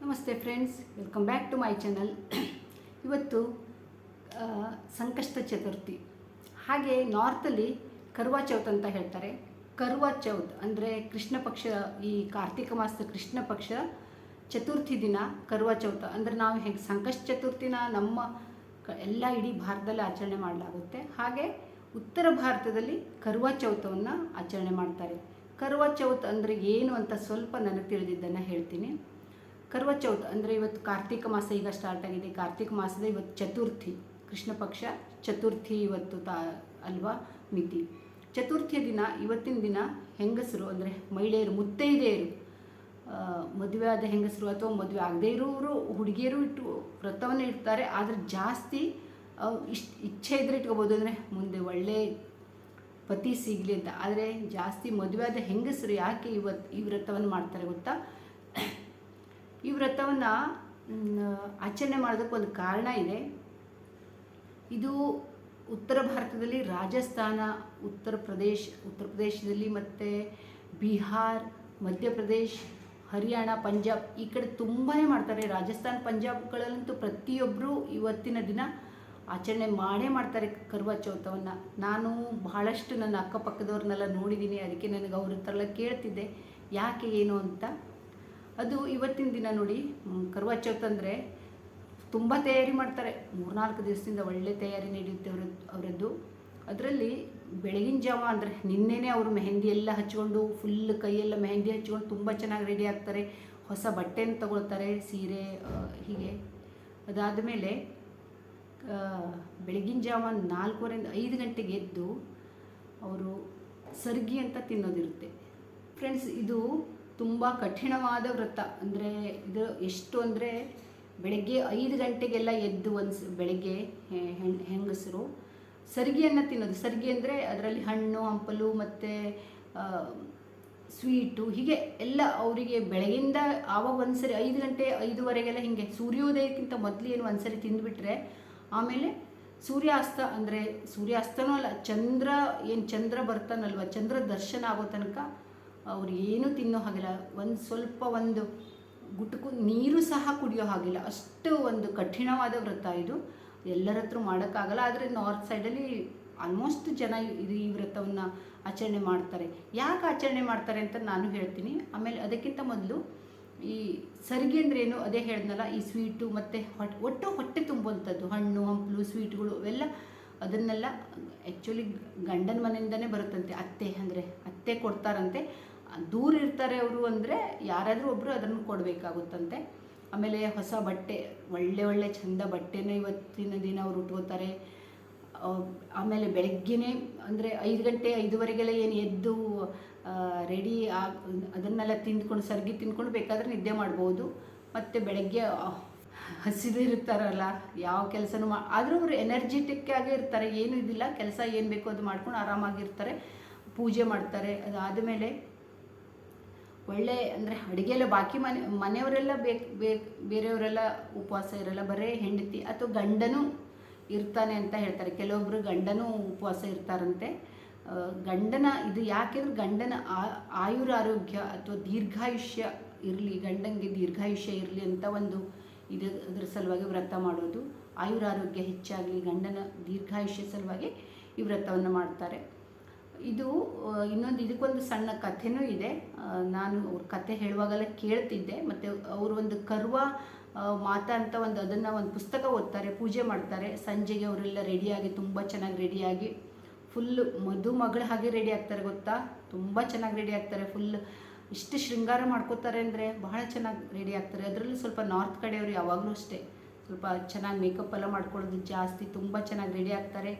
ನಮಸ್ತೆ friends, welcome back to my channel. ಇವತ್ತು ಸಂಕಷ್ಟ ಚತುರ್ಥಿ. ಹಾಗೆ ನಾರ್ತಲ್ಲಿ ಕರ್ವಾ ಚೌತ್ ಅಂತ ಹೇಳ್ತಾರೆ. ಕರ್ವಾ ಚೌತ್ ಅಂದರೆ ಕೃಷ್ಣ ಪಕ್ಷ, ಈ ಕಾರ್ತಿಕ ಮಾಸದ ಕೃಷ್ಣ ಪಕ್ಷ ಚತುರ್ಥಿ ದಿನ ಕರ್ವಾ ಚೌತ್. ಅಂದರೆ ನಾವು ಹೇಗೆ ಸಂಕಷ್ಟ ಚತುರ್ಥಿನ ನಮ್ಮ ಎಲ್ಲ ಇಡೀ ಭಾರತದಲ್ಲಿ ಆಚರಣೆ ಮಾಡಲಾಗುತ್ತೆ, ಹಾಗೆ ಉತ್ತರ ಭಾರತದಲ್ಲಿ ಕರ್ವಾ ಚೌತವನ್ನು ಆಚರಣೆ ಮಾಡ್ತಾರೆ. ಕರ್ವಾ ಚೌತ್ ಅಂದರೆ ಏನು ಅಂತ ಸ್ವಲ್ಪ ನನಗೆ ತಿಳಿದಿದ್ದನ್ನು ಹೇಳ್ತೀನಿ. ಕರ್ವಾ ಚೌತ್ ಅಂದರೆ ಇವತ್ತು ಕಾರ್ತಿಕ ಮಾಸ ಈಗ ಸ್ಟಾರ್ಟ್ ಆಗಿದೆ. ಕಾರ್ತಿಕ ಮಾಸದ ಇವತ್ತು ಚತುರ್ಥಿ, ಕೃಷ್ಣ ಪಕ್ಷ ಚತುರ್ಥಿ ಇವತ್ತು ಅಲ್ವಾ ಮಿತಿ. ಚತುರ್ಥಿಯ ದಿನ, ಇವತ್ತಿನ ದಿನ ಹೆಂಗಸರು ಅಂದರೆ ಮಹಿಳೆಯರು, ಮುತ್ತೈದೆಯರು, ಮದುವೆ ಆದ ಹೆಂಗಸರು ಅಥವಾ ಮದುವೆ ಆಗದೇ ಇರೋರು ಹುಡುಗಿಯರು ಇಟ್ಟು ವ್ರತವನ್ನು ಇಡ್ತಾರೆ. ಆದರೆ ಜಾಸ್ತಿ ಇಚ್ಛೆ ಇದ್ದರೆ ಇಟ್ಕೋಬೋದು, ಅಂದರೆ ಮುಂದೆ ಒಳ್ಳೆ ಪತಿ ಸಿಗಲಿ ಅಂತ. ಆದರೆ ಜಾಸ್ತಿ ಮದುವೆ ಆದ ಹೆಂಗಸರು ಯಾಕೆ ಈ ವ್ರತವನ್ನು ಮಾಡ್ತಾರೆ ಗೊತ್ತಾ? ಈ ವ್ರತವನ್ನು ಆಚರಣೆ ಮಾಡೋದಕ್ಕೆ ಒಂದು ಕಾರಣ ಇದೆ. ಇದು ಉತ್ತರ ಭಾರತದಲ್ಲಿ ರಾಜಸ್ಥಾನ, ಉತ್ತರ ಪ್ರದೇಶದಲ್ಲಿ ಮತ್ತು ಬಿಹಾರ್, ಮಧ್ಯಪ್ರದೇಶ್, ಹರಿಯಾಣ, ಪಂಜಾಬ್ ಈ ಕಡೆ ತುಂಬಾ ಮಾಡ್ತಾರೆ. ರಾಜಸ್ಥಾನ, ಪಂಜಾಬ್ಗಳಲ್ಲಂತೂ ಪ್ರತಿಯೊಬ್ಬರು ಇವತ್ತಿನ ದಿನ ಆಚರಣೆ ಮಾಡ್ತಾರೆ ಕರ್ವಾ ಚೌತವನ್ನು. ನಾನು ಬಹಳಷ್ಟು ನನ್ನ ಅಕ್ಕಪಕ್ಕದವ್ರನ್ನೆಲ್ಲ ನೋಡಿದ್ದೀನಿ, ಅದಕ್ಕೆ ನನಗೆ ಅವ್ರ ಹತ್ರ ಎಲ್ಲ ಕೇಳ್ತಿದ್ದೆ ಯಾಕೆ ಏನು ಅಂತ. ಅದು ಇವತ್ತಿನ ದಿನ ನೋಡಿ, ಕರ್ವಾ ಚೌತ್ ಅಂದರೆ ತುಂಬ ತಯಾರಿ ಮಾಡ್ತಾರೆ. 3-4 ದಿವಸದಿಂದ ಒಳ್ಳೆ ತಯಾರಿ ನಡೆಯುತ್ತೆ ಅವರದ್ದು. ಅದರಲ್ಲಿ ಬೆಳಗಿನ ಜಾವ ಅಂದರೆ ನಿನ್ನೆನೇ ಅವರು ಮೆಹಂದಿ ಎಲ್ಲ ಹಚ್ಕೊಂಡು, ಫುಲ್ ಕೈಯೆಲ್ಲ ಮೆಹಂದಿ ಹಚ್ಕೊಂಡು ತುಂಬ ಚೆನ್ನಾಗಿ ರೆಡಿ ಆಗ್ತಾರೆ. ಹೊಸ ಬಟ್ಟೆನ ತಗೊಳ್ತಾರೆ, ಸೀರೆ ಹೀಗೆ. ಅದಾದ ಮೇಲೆ ಬೆಳಗಿನ ಜಾವ 4:15 5 ಗಂಟೆಗೆ ಎದ್ದು ಅವರು ಸರ್ಗಿ ಅಂತ ತಿನ್ನೋದಿರುತ್ತೆ. ಫ್ರೆಂಡ್ಸ್, ಇದು ತುಂಬ ಕಠಿಣವಾದ ವ್ರತ. ಅಂದರೆ ಇದು ಎಷ್ಟು ಅಂದರೆ ಬೆಳಗ್ಗೆ 5 ಗಂಟೆಗೆಲ್ಲ ಎದ್ದು ಬೆಳಗ್ಗೆ ಹೆಂಗಸರು ಸರ್ಗಿಯನ್ನು ತಿನ್ನೋದು. ಸರ್ಗಿ ಅಂದರೆ ಅದರಲ್ಲಿ ಹಣ್ಣು ಹಂಪಲು ಮತ್ತು ಸ್ವೀಟು ಹೀಗೆ ಎಲ್ಲ ಅವರಿಗೆ ಬೆಳಗಿಂದ ಆವಾಗ ಒಂದ್ಸರಿ 5 ಗಂಟೆ 5:15 ಹೀಗೆ ಸೂರ್ಯೋದಯಕ್ಕಿಂತ ಮೊದಲು ಏನು ಒಂದ್ಸರಿ ತಿಂದುಬಿಟ್ರೆ, ಆಮೇಲೆ ಸೂರ್ಯಾಸ್ತ ಅಂದರೆ ಸೂರ್ಯಾಸ್ತನೂ ಅಲ್ಲ, ಚಂದ್ರ ಬರ್ತಾನಲ್ವ, ಚಂದ್ರ ದರ್ಶನ ಆಗೋ ತನಕ ಅವ್ರು ಏನೂ ತಿನ್ನೋ ಹಾಗಿಲ್ಲ. ಒಂದು ಗುಟುಕು ನೀರು ಸಹ ಕುಡಿಯೋ ಹಾಗಿಲ್ಲ. ಅಷ್ಟು ಒಂದು ಕಠಿಣವಾದ ವ್ರತ ಇದು. ಎಲ್ಲರ ಹತ್ರ ಮಾಡೋಕ್ಕಾಗಲ್ಲ. ಆದರೆ ನಾರ್ತ್ ಸೈಡಲ್ಲಿ ಆಲ್ಮೋಸ್ಟ್ ಜನ ಈ ವ್ರತವನ್ನು ಆಚರಣೆ ಮಾಡ್ತಾರೆ. ಯಾಕೆ ಆಚರಣೆ ಮಾಡ್ತಾರೆ ಅಂತ ನಾನು ಹೇಳ್ತೀನಿ. ಆಮೇಲೆ ಅದಕ್ಕಿಂತ ಮೊದಲು ಈ ಸರ್ಗಿ ಅಂದರೆ ಏನು, ಅದೇ ಹೇಳಿದ್ನಲ್ಲ, ಈ ಸ್ವೀಟು ಮತ್ತು ಒಟ್ಟು ಹೊಟ್ಟೆ ತುಂಬುವಂಥದ್ದು ಹಣ್ಣು ಹಂಪಲು ಸ್ವೀಟ್ಗಳು ಅವೆಲ್ಲ, ಅದನ್ನೆಲ್ಲ ಆ್ಯಕ್ಚುಲಿ ಗಂಡನ ಮನೆಯಿಂದನೇ ಬರುತ್ತಂತೆ. ಅತ್ತೆ ಕೊಡ್ತಾರಂತೆ. ದೂರ ಇರ್ತಾರೆ ಅವರು ಅಂದರೆ ಯಾರಾದರೂ ಒಬ್ಬರು ಅದನ್ನು ಕೊಡಬೇಕಾಗುತ್ತಂತೆ. ಆಮೇಲೆ ಹೊಸ ಬಟ್ಟೆ, ಒಳ್ಳೆ ಚಂದ ಬಟ್ಟೆನ ಇವತ್ತಿನ ದಿನ ಅವರು ಉಟ್ಕೋತಾರೆ. ಆಮೇಲೆ ಬೆಳಗ್ಗೆನೇ ಅಂದರೆ 5 ಗಂಟೆ 5:15 ಏನು ಎದ್ದು ರೆಡಿ ಅದನ್ನೆಲ್ಲ ತಿಂದ್ಕೊಂಡು, ಸರ್ಗಿ ತಿಂದ್ಕೊಂಡು ಬೇಕಾದರೆ ನಿದ್ದೆ ಮಾಡ್ಬೋದು. ಮತ್ತು ಬೆಳಗ್ಗೆ ಹಸಿದಿರ್ತಾರಲ್ಲ, ಯಾವ ಕೆಲಸನೂ ಆದರೂ ಅವರು ಎನರ್ಜೆಟಿಕ್ ಆಗೇ ಇರ್ತಾರೆ. ಏನೂ ಇದಿಲ್ಲ, ಕೆಲಸ ಏನು ಬೇಕೋ ಅದು ಮಾಡ್ಕೊಂಡು ಆರಾಮಾಗಿರ್ತಾರೆ, ಪೂಜೆ ಮಾಡ್ತಾರೆ. ಅದಾದಮೇಲೆ ಒಳ್ಳೆ ಅಂದರೆ ಅಡುಗೆಲ್ಲ ಬಾಕಿ ಮನೆಯವರೆಲ್ಲ ಬೇರೆಯವರೆಲ್ಲ ಉಪವಾಸ ಇರಲ್ಲ, ಬರೀ ಹೆಂಡತಿ ಅಥವಾ ಗಂಡನೂ ಇರ್ತಾನೆ ಅಂತ ಹೇಳ್ತಾರೆ. ಕೆಲವೊಬ್ಬರು ಗಂಡನೂ ಉಪವಾಸ ಇರ್ತಾರಂತೆ. ಗಂಡನ ಇದು ಯಾಕೆಂದ್ರೆ ಗಂಡನ ಆಯುರಾರೋಗ್ಯ ಅಥವಾ ದೀರ್ಘಾಯುಷ್ಯ ಇರಲಿ, ಗಂಡನಿಗೆ ದೀರ್ಘಾಯುಷ್ಯ ಇರಲಿ ಅಂತ ಒಂದು ಅದ್ರ ಸಲುವಾಗಿ ವ್ರತ ಮಾಡೋದು. ಆಯುರಾರೋಗ್ಯ ಹೆಚ್ಚಾಗಲಿ, ಗಂಡನ ದೀರ್ಘಾಯುಷ್ಯ ಸಲುವಾಗಿ ಈ ವ್ರತವನ್ನು ಮಾಡ್ತಾರೆ. ಇದು ಇದಕ್ಕೊಂದು ಸಣ್ಣ ಕಥೆನೂ ಇದೆ. ನಾನು ಅವ್ರ ಕಥೆ ಹೇಳುವಾಗೆಲ್ಲ ಕೇಳ್ತಿದ್ದೆ. ಮತ್ತು ಅವರು ಒಂದು ಕರ್ವಾ ಮಾತಾ ಅಂತ ಅದನ್ನು ಒಂದು ಪುಸ್ತಕ ಓದ್ತಾರೆ, ಪೂಜೆ ಮಾಡ್ತಾರೆ. ಸಂಜೆಗೆ ಅವರೆಲ್ಲ ರೆಡಿಯಾಗಿ, ತುಂಬ ಚೆನ್ನಾಗಿ ರೆಡಿಯಾಗಿ, ಫುಲ್ಲು ಮದುಮಗಳ ಹಾಗೆ ರೆಡಿ ಆಗ್ತಾರೆ ಗೊತ್ತಾ. ತುಂಬ ಚೆನ್ನಾಗಿ ರೆಡಿ ಆಗ್ತಾರೆ. ಫುಲ್ ಇಷ್ಟು ಶೃಂಗಾರ ಮಾಡ್ಕೋತಾರೆ ಅಂದರೆ ಬಹಳ ಚೆನ್ನಾಗಿ ರೆಡಿ ಆಗ್ತಾರೆ. ಅದರಲ್ಲೂ ಸ್ವಲ್ಪ ನಾರ್ತ್ ಕಡೆಯವರು ಯಾವಾಗಲೂ ಅಷ್ಟೇ ಸ್ವಲ್ಪ ಚೆನ್ನಾಗಿ ಮೇಕಪ್ ಎಲ್ಲ ಮಾಡ್ಕೊಳ್ಳೋದು ಜಾಸ್ತಿ. ತುಂಬ ಚೆನ್ನಾಗಿ ರೆಡಿ ಆಗ್ತಾರೆ.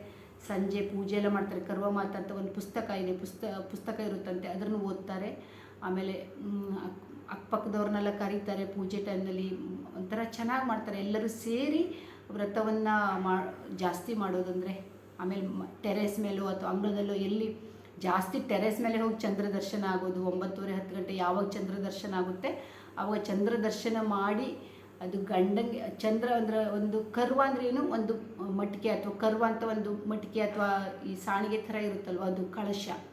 ಸಂಜೆ ಪೂಜೆ ಎಲ್ಲ ಮಾಡ್ತಾರೆ. ಕರ್ವಾ ಮಾತಾ ಅಂತ ಒಂದು ಪುಸ್ತಕ ಇದೆ, ಪುಸ್ತಕ ಇರುತ್ತಂತೆ, ಅದನ್ನು ಓದ್ತಾರೆ. ಆಮೇಲೆ ಅಕ್ಕಪಕ್ಕದವ್ರನ್ನೆಲ್ಲ ಕರೀತಾರೆ ಪೂಜೆ ಟೈಮ್ನಲ್ಲಿ. ಒಂಥರ ಚೆನ್ನಾಗಿ ಮಾಡ್ತಾರೆ. ಎಲ್ಲರೂ ಸೇರಿ ವ್ರತವನ್ನು ಜಾಸ್ತಿ ಮಾಡೋದಂದರೆ. ಆಮೇಲೆ ಟೆರೆಸ್ ಮೇಲೋ ಅಥವಾ ಅಂಗಳದಲ್ಲೋ, ಎಲ್ಲಿ ಜಾಸ್ತಿ ಟೆರೆಸ್ ಮೇಲೆ ಹೋಗಿ ಚಂದ್ರ ದರ್ಶನ ಆಗೋದು. 9:30-10 ಗಂಟೆ ಯಾವಾಗ ಚಂದ್ರ ದರ್ಶನ ಆಗುತ್ತೆ ಆವಾಗ ಚಂದ್ರ ದರ್ಶನ ಮಾಡಿ, ಅದು ಗಂಡಂಗೆ ಚಂದ್ರ ಅಂದರೆ ಒಂದು ಕರ್ವಾ ಅಂದರೆ ಏನು, ಒಂದು ಮಟಿಕೆ ಅಥವಾ ಕರ್ವಾ ಅಂತ ಒಂದು ಮಟಿಕೆ ಅಥವಾ ಈ ಸಾಣಿಗೆ ಥರ ಇರುತ್ತಲ್ವ, ಅದು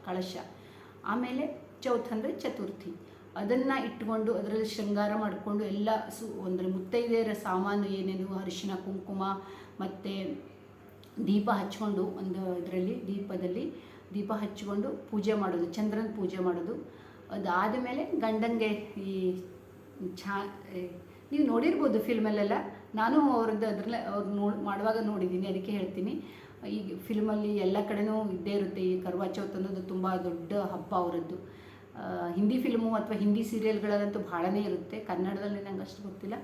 ಕಳಶ. ಆಮೇಲೆ ಚೌತ್ ಅಂದರೆ ಚತುರ್ಥಿ. ಅದನ್ನು ಇಟ್ಕೊಂಡು ಅದರಲ್ಲಿ ಶೃಂಗಾರ ಮಾಡಿಕೊಂಡು ಎಲ್ಲ ಅಂದರೆ ಮುತ್ತೈದೆಯರ ಸಾಮಾನು ಏನೇನು ಅರಿಶಿನ ಕುಂಕುಮ ಮತ್ತು ದೀಪ ಹಚ್ಕೊಂಡು ಒಂದು ಇದರಲ್ಲಿ ದೀಪ ಹಚ್ಕೊಂಡು ಪೂಜೆ ಮಾಡೋದು, ಚಂದ್ರನ ಪೂಜೆ ಮಾಡೋದು. ಅದಾದ ಮೇಲೆ ಗಂಡನಿಗೆ ಈ ನೀವು ನೋಡಿರ್ಬೋದು ಫಿಲ್ಮಲ್ಲೆಲ್ಲ, ನಾನು ಅವ್ರದ್ದು ಅದರಲ್ಲೇ ಅವ್ರು ಮಾಡುವಾಗ ನೋಡಿದ್ದೀನಿ, ಅದಕ್ಕೆ ಹೇಳ್ತೀನಿ. ಈಗ ಫಿಲ್ಮಲ್ಲಿ ಎಲ್ಲ ಕಡೆನೂ ಇದ್ದೇ ಇರುತ್ತೆ ಈ ಕರ್ವಾ ಚೌತ್ ಅನ್ನೋದು, ತುಂಬ ದೊಡ್ಡ ಹಬ್ಬ ಅವರದ್ದು. ಹಿಂದಿ ಫಿಲ್ಮು ಅಥವಾ ಹಿಂದಿ ಸೀರಿಯಲ್ಗಳಲ್ಲಂತೂ ಭಾಳನೇ ಇರುತ್ತೆ, ಕನ್ನಡದಲ್ಲಿ ನಂಗೆ ಅಷ್ಟು ಗೊತ್ತಿಲ್ಲ.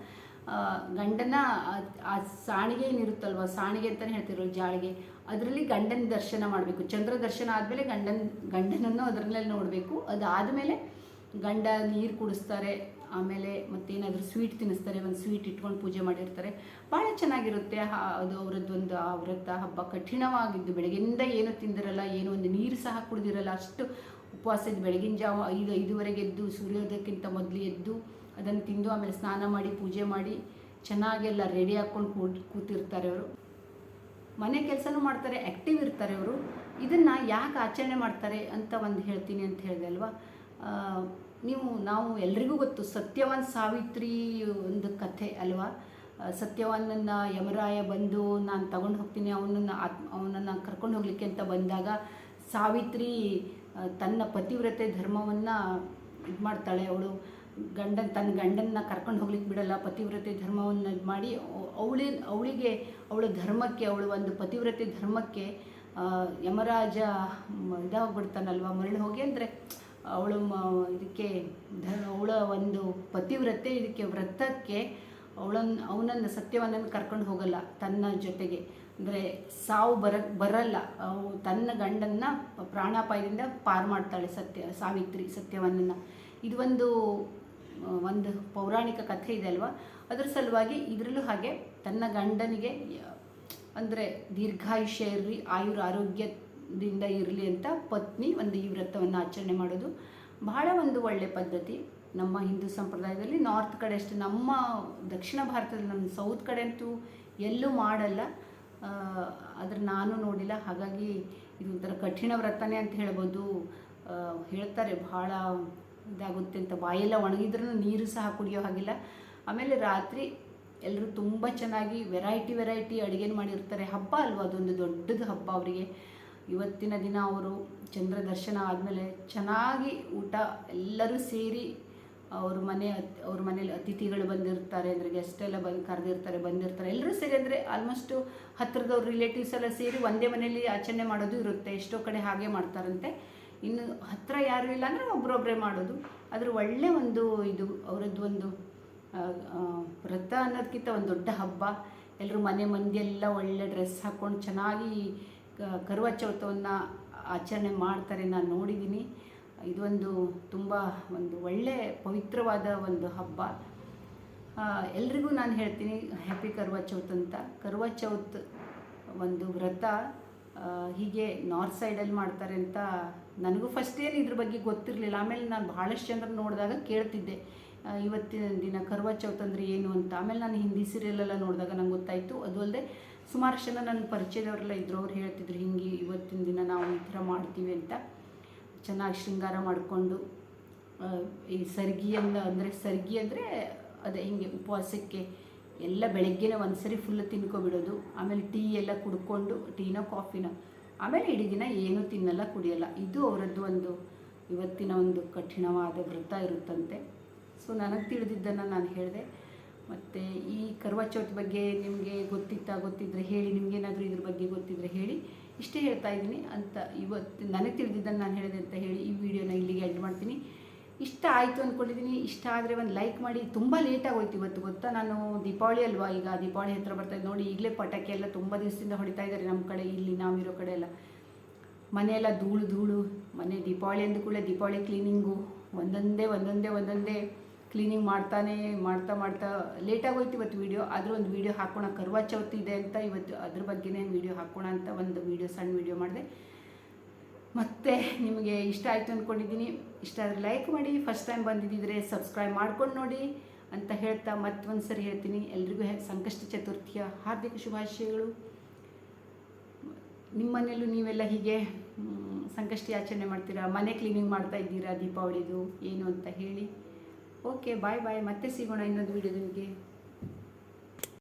ಗಂಡನ ಆ ಸಾಣಿಗೆ ಏನಿರುತ್ತಲ್ವ, ಸಾಣಿಗೆ ಅಂತಲೇ ಹೇಳ್ತಿರೋ ಜಾಳಿಗೆ, ಅದರಲ್ಲಿ ಗಂಡನ ದರ್ಶನ ಮಾಡಬೇಕು. ಚಂದ್ರ ದರ್ಶನ ಆದಮೇಲೆ ಗಂಡನನ್ನು ಅದರಲ್ಲೇ ನೋಡಬೇಕು. ಅದಾದಮೇಲೆ ಗಂಡ ನೀರು ಕುಡಿಸ್ತಾರೆ, ಆಮೇಲೆ ಮತ್ತೇನಾದರೂ ಸ್ವೀಟ್ ತಿನ್ನಿಸ್ತಾರೆ, ಒಂದು ಸ್ವೀಟ್ ಇಟ್ಕೊಂಡು ಪೂಜೆ ಮಾಡಿರ್ತಾರೆ. ಭಾಳ ಚೆನ್ನಾಗಿರುತ್ತೆ ಅದು ಅವರದ್ದೊಂದು ಆ ವ್ರತ ಹಬ್ಬ. ಕಠಿಣವಾಗಿದ್ದು ಬೆಳಗ್ಗೆಯಿಂದ ಏನು ತಿಂದಿರಲ್ಲ, ಏನು ಒಂದು ನೀರು ಸಹ ಕುಡಿದಿರಲ್ಲ, ಅಷ್ಟು ಉಪವಾಸ ಇದ್ದು ಬೆಳಗಿನ ಜಾವ 5-5:30 ಎದ್ದು ಸೂರ್ಯೋದಯಕ್ಕಿಂತ ಮೊದಲು ಎದ್ದು ಅದನ್ನು ತಿಂದು ಆಮೇಲೆ ಸ್ನಾನ ಮಾಡಿ ಪೂಜೆ ಮಾಡಿ ಚೆನ್ನಾಗೆಲ್ಲ ರೆಡಿ ಹಾಕ್ಕೊಂಡು ಕೂತಿರ್ತಾರೆ ಅವರು. ಮನೆ ಕೆಲಸನೂ ಮಾಡ್ತಾರೆ, ಆ್ಯಕ್ಟಿವ್ ಇರ್ತಾರೆ ಅವರು. ಇದನ್ನು ಯಾಕೆ ಆಚರಣೆ ಮಾಡ್ತಾರೆ ಅಂತ ಒಂದು ಹೇಳ್ತೀನಿ ಅಂತ ಹೇಳಿದೆ ಅಲ್ವಾ. ನಾವು ಎಲ್ರಿಗೂ ಗೊತ್ತು ಸತ್ಯವಾನ್ ಸಾವಿತ್ರಿ ಒಂದು ಕಥೆ ಅಲ್ವಾ. ಸತ್ಯವಾನನ್ನು ಯಮರಾಯ ಬಂದು ನಾನು ತಗೊಂಡು ಹೋಗ್ತೀನಿ, ಅವನನ್ನು ಕರ್ಕೊಂಡು ಹೋಗಲಿಕ್ಕೆ ಅಂತ ಬಂದಾಗ ಸಾವಿತ್ರಿ ತನ್ನ ಪತಿವ್ರತೆ ಧರ್ಮವನ್ನು ಇದು ಮಾಡ್ತಾಳೆ. ಅವಳು ತನ್ನ ಗಂಡನ್ನ ಕರ್ಕೊಂಡು ಹೋಗ್ಲಿಕ್ಕೆ ಬಿಡಲ್ಲ, ಪತಿವ್ರತೆ ಧರ್ಮವನ್ನು ಇದು ಮಾಡಿ ಅವಳಿಗೆ ಅವಳ ಧರ್ಮಕ್ಕೆ, ಅವಳು ಒಂದು ಪತಿವ್ರತೆ ಧರ್ಮಕ್ಕೆ ಯಮರಾಜ ಇದಾಗ್ಬಿಡ್ತಾನಲ್ವ, ಮರಳಿ ಹೋಗಿ ಅಂದರೆ ಅವಳು ಇದಕ್ಕೆ ಅವಳ ಒಂದು ಪತಿವ್ರತೆ ಇದಕ್ಕೆ ವ್ರತಕ್ಕೆ ಅವನನ್ನು ಸತ್ಯವನನ್ನು ಕರ್ಕೊಂಡು ಹೋಗಲ್ಲ ತನ್ನ ಜೊತೆಗೆ, ಅಂದರೆ ಸಾವು ಬರಲ್ಲ. ತನ್ನ ಗಂಡನ್ನು ಪ್ರಾಣಾಪಾಯದಿಂದ ಪಾರು ಮಾಡ್ತಾಳೆ ಸಾವಿತ್ರಿ ಸತ್ಯವನನ್ನು. ಇದು ಒಂದು ಪೌರಾಣಿಕ ಕಥೆ ಇದೆ ಅಲ್ವಾ. ಅದರ ಸಲುವಾಗಿ ಇದರಲ್ಲೂ ಹಾಗೆ ತನ್ನ ಗಂಡನಿಗೆ ಅಂದರೆ ದೀರ್ಘಾಯುಷ್ಯ ಇರಲಿ, ಆರೋಗ್ಯದಿಂದ ಇರಲಿ ಅಂತ ಪತ್ನಿ ಈ ವ್ರತವನ್ನು ಆಚರಣೆ ಮಾಡೋದು ಬಹಳ ಒಂದು ಒಳ್ಳೆಯ ಪದ್ಧತಿ ನಮ್ಮ ಹಿಂದೂ ಸಂಪ್ರದಾಯದಲ್ಲಿ. ನಾರ್ತ್ ಕಡೆ ಅಷ್ಟು, ನಮ್ಮ ದಕ್ಷಿಣ ಭಾರತದಲ್ಲಿ, ನಮ್ಮ ಸೌತ್ ಕಡೆ ಅಂತೂ ಎಲ್ಲೂ ಮಾಡಲ್ಲ, ಆದರೆ ನಾನು ನೋಡಿಲ್ಲ. ಹಾಗಾಗಿ ಇದು ಒಂಥರ ಕಠಿಣ ವ್ರತನೇ ಅಂತ ಹೇಳ್ಬೋದು. ಹೇಳ್ತಾರೆ ಭಾಳ ಇದಾಗುತ್ತೆ ಅಂತ, ಬಾಯೆಲ್ಲ ಒಣಗಿದ್ರೂ ನೀರು ಸಹ ಕುಡಿಯೋ ಹಾಗಿಲ್ಲ. ಆಮೇಲೆ ರಾತ್ರಿ ಎಲ್ಲರೂ ತುಂಬ ಚೆನ್ನಾಗಿ ವೆರೈಟಿ ಅಡುಗೆ ಮಾಡಿರ್ತಾರೆ. ಹಬ್ಬ ಅಲ್ವ, ಅದೊಂದು ದೊಡ್ಡದು ಹಬ್ಬ ಅವರಿಗೆ. ಇವತ್ತಿನ ದಿನ ಅವರು ಚಂದ್ರ ದರ್ಶನ ಆದಮೇಲೆ ಚೆನ್ನಾಗಿ ಊಟ ಎಲ್ಲರೂ ಸೇರಿ ಅವ್ರ ಮನೇಲಿ ಅತಿಥಿಗಳು ಬಂದಿರ್ತಾರೆ, ಅಂದರೆ ಗೆಸ್ಟ್ ಎಲ್ಲ ಬಂದಿರ್ತಾರೆ ಎಲ್ಲರೂ ಸೇರಿ, ಅಂದರೆ ಆಲ್ಮೋಸ್ಟು ಹತ್ತಿರದವ್ರು ರಿಲೇಟಿವ್ಸ್ ಎಲ್ಲ ಸೇರಿ ಒಂದೇ ಮನೆಯಲ್ಲಿ ಆಚರಣೆ ಮಾಡೋದು ಇರುತ್ತೆ. ಎಷ್ಟೋ ಕಡೆ ಹಾಗೆ ಮಾಡ್ತಾರಂತೆ. ಇನ್ನು ಹತ್ತಿರ ಯಾರೂ ಇಲ್ಲ ಅಂದರೆ ಒಬ್ಬರೊಬ್ಬರೇ ಮಾಡೋದು. ಅದ್ರ ಒಳ್ಳೆ ಒಂದು ಇದು ಅವರದ್ದು ಒಂದು ವ್ರತ ಅನ್ನೋದಕ್ಕಿಂತ ಒಂದು ದೊಡ್ಡ ಹಬ್ಬ. ಎಲ್ಲರೂ ಮಂದಿಯೆಲ್ಲ ಒಳ್ಳೆ ಡ್ರೆಸ್ ಹಾಕ್ಕೊಂಡು ಚೆನ್ನಾಗಿ ಕರ್ವಾ ಚೌತವನ್ನು ಆಚರಣೆ ಮಾಡ್ತಾರೆ, ನಾನು ನೋಡಿದ್ದೀನಿ. ಇದೊಂದು ತುಂಬ ಒಂದು ಒಳ್ಳೆ ಪವಿತ್ರವಾದ ಒಂದು ಹಬ್ಬ. ಎಲ್ರಿಗೂ ನಾನು ಹೇಳ್ತೀನಿ ಹ್ಯಾಪಿ ಕರ್ವಾ ಚೌತ್ ಅಂತ. ಕರ್ವಾ ಚೌತ್ ಒಂದು ವ್ರತ ಹೀಗೆ ನಾರ್ತ್ ಸೈಡಲ್ಲಿ ಮಾಡ್ತಾರೆ ಅಂತ ನನಗೂ ಫಸ್ಟ್ ಏನು ಇದ್ರ ಬಗ್ಗೆ ಗೊತ್ತಿರಲಿಲ್ಲ. ಆಮೇಲೆ ನಾನು ಭಾಳಷ್ಟು ಜನರು ನೋಡಿದಾಗ ಕೇಳ್ತಿದ್ದೆ ಇವತ್ತಿನ ದಿನ ಕರ್ವಾ ಚೌತ್ ಅಂದರೆ ಏನು ಅಂತ. ಆಮೇಲೆ ನಾನು ಹಿಂದಿ ಸೀರಿಯಲೆಲ್ಲ ನೋಡಿದಾಗ ನಂಗೆ ಗೊತ್ತಾಯಿತು. ಅದು ಅಲ್ಲದೆ ಸುಮಾರು ಜನ ನನ್ನ ಪರಿಚಯದವರೆಲ್ಲ ಇದ್ರು, ಅವ್ರು ಹೇಳ್ತಿದ್ರು ಹಿಂಗೆ ಇವತ್ತಿನ ದಿನ ನಾವು ಈ ಥರ ಮಾಡ್ತೀವಿ ಅಂತ. ಚೆನ್ನಾಗಿ ಶೃಂಗಾರ ಮಾಡಿಕೊಂಡು ಈ ಸರ್ಗಿ ಅಂದರೆ ಅದೇ ಹಿಂಗೆ ಉಪವಾಸಕ್ಕೆ ಎಲ್ಲ ಬೆಳಗ್ಗೆನೇ ಒಂದು ಸರಿ ಫುಲ್ ತಿನ್ಕೊಬಿಡೋದು. ಆಮೇಲೆ ಟೀ ಎಲ್ಲ ಕುಡ್ಕೊಂಡು, ಟೀನೋ ಕಾಫಿನೋ, ಆಮೇಲೆ ಇಡೀ ದಿನ ಏನೂ ತಿನ್ನಲ್ಲ ಕುಡಿಯಲ್ಲ. ಇದು ಅವರದ್ದು ಒಂದು ಇವತ್ತಿನ ಒಂದು ಕಠಿಣವಾದ ವ್ರತ ಇರುತ್ತಂತೆ. ಸೊ ನನಗೆ ತಿಳಿದಿದ್ದನ್ನು ನಾನು ಹೇಳಿದೆ. ಮತ್ತು ಈ ಕರ್ವಾ ಚೌತ್ ಬಗ್ಗೆ ನಿಮಗೆ ಗೊತ್ತಿದ್ದರೆ ಹೇಳಿ, ನಿಮಗೇನಾದರೂ ಇದ್ರ ಬಗ್ಗೆ ಗೊತ್ತಿದ್ದರೆ ಹೇಳಿ. ಇಷ್ಟೇ ಹೇಳ್ತಾ ಇದ್ದೀನಿ ಅಂತ, ಇವತ್ತು ನನಗೆ ತಿಳಿದಿದ್ದನ್ನು ನಾನು ಹೇಳಿದೆ ಅಂತ ಹೇಳಿ ಈ ವಿಡಿಯೋನ ಇಲ್ಲಿಗೆ ಎಂಡ್ ಮಾಡ್ತೀನಿ. ಇಷ್ಟ ಆಯಿತು ಅಂದ್ಕೊಂಡಿದ್ದೀನಿ. ಇಷ್ಟ ಆದರೆ ಒಂದು ಲೈಕ್ ಮಾಡಿ. ತುಂಬ ಲೇಟಾಗಿ ಹೋಯ್ತು ಇವತ್ತು, ಗೊತ್ತಾ. ನಾನು ದೀಪಾವಳಿ ಅಲ್ವಾ, ಈಗ ದೀಪಾವಳಿ ಹತ್ತಿರ ಬರ್ತಾಯಿದ್ದು ನೋಡಿ. ಈಗಲೇ ಪಟಾಕಿ ಎಲ್ಲ ತುಂಬ ದಿವಸದಿಂದ ಹೊಡಿತಾ ಇದ್ದಾರೆ ನಮ್ಮ ಕಡೆ, ಇಲ್ಲಿ ನಾವಿರೋ ಕಡೆ ಎಲ್ಲ. ಮನೆಯೆಲ್ಲ ಧೂಳು. ಮನೆ ದೀಪಾವಳಿ ಅಂದ ಕೂಡಲೇ ದೀಪಾವಳಿ ಕ್ಲೀನಿಂಗು ಒಂದೊಂದೇ ಕ್ಲೀನಿಂಗ್ ಮಾಡ್ತಾ ಲೇಟಾಗೋಯ್ತು ಇವತ್ತು ವೀಡಿಯೋ. ಆದರೂ ಒಂದು ವೀಡಿಯೋ ಹಾಕೋಣ, ಕರ್ವಾ ಚೌತ್ ಇದೆ ಅಂತ ಇವತ್ತು ಅದ್ರ ಬಗ್ಗೆನೇ ವೀಡಿಯೋ ಹಾಕೋಣ ಅಂತ ಒಂದು ಸಣ್ಣ ವೀಡಿಯೋ ಮಾಡಿದೆ. ಮತ್ತು ನಿಮಗೆ ಇಷ್ಟ ಆಯಿತು ಅಂದ್ಕೊಂಡಿದ್ದೀನಿ. ಇಷ್ಟ ಆದರೆ ಲೈಕ್ ಮಾಡಿ, ಫಸ್ಟ್ ಟೈಮ್ ಬಂದಿದ್ದಿದ್ರೆ ಸಬ್ಸ್ಕ್ರೈಬ್ ಮಾಡ್ಕೊಂಡು ನೋಡಿ ಅಂತ ಹೇಳ್ತಾ ಮತ್ತೊಂದು ಸರಿ ಹೇಳ್ತೀನಿ, ಎಲ್ರಿಗೂ ಸಂಕಷ್ಟ ಚತುರ್ಥಿಯ ಹಾರ್ದಿಕ ಶುಭಾಶಯಗಳು. ನಿಮ್ಮ ಮನೆಯಲ್ಲೂ ನೀವೆಲ್ಲ ಹೀಗೆ ಸಂಕಷ್ಟಿ ಆಚರಣೆ ಮಾಡ್ತೀರಾ, ಮನೆ ಕ್ಲೀನಿಂಗ್ ಮಾಡ್ತಾ ಇದ್ದೀರಾ ದೀಪಾವಳಿದು ಏನು ಅಂತ ಹೇಳಿ. ಓಕೆ, ಬಾಯ್ ಬಾಯ್. ಮತ್ತೆ ಸಿಗೋಣ ಇನ್ನೊಂದು ವಿಡಿಯೋದೊಂದಿಗೆ.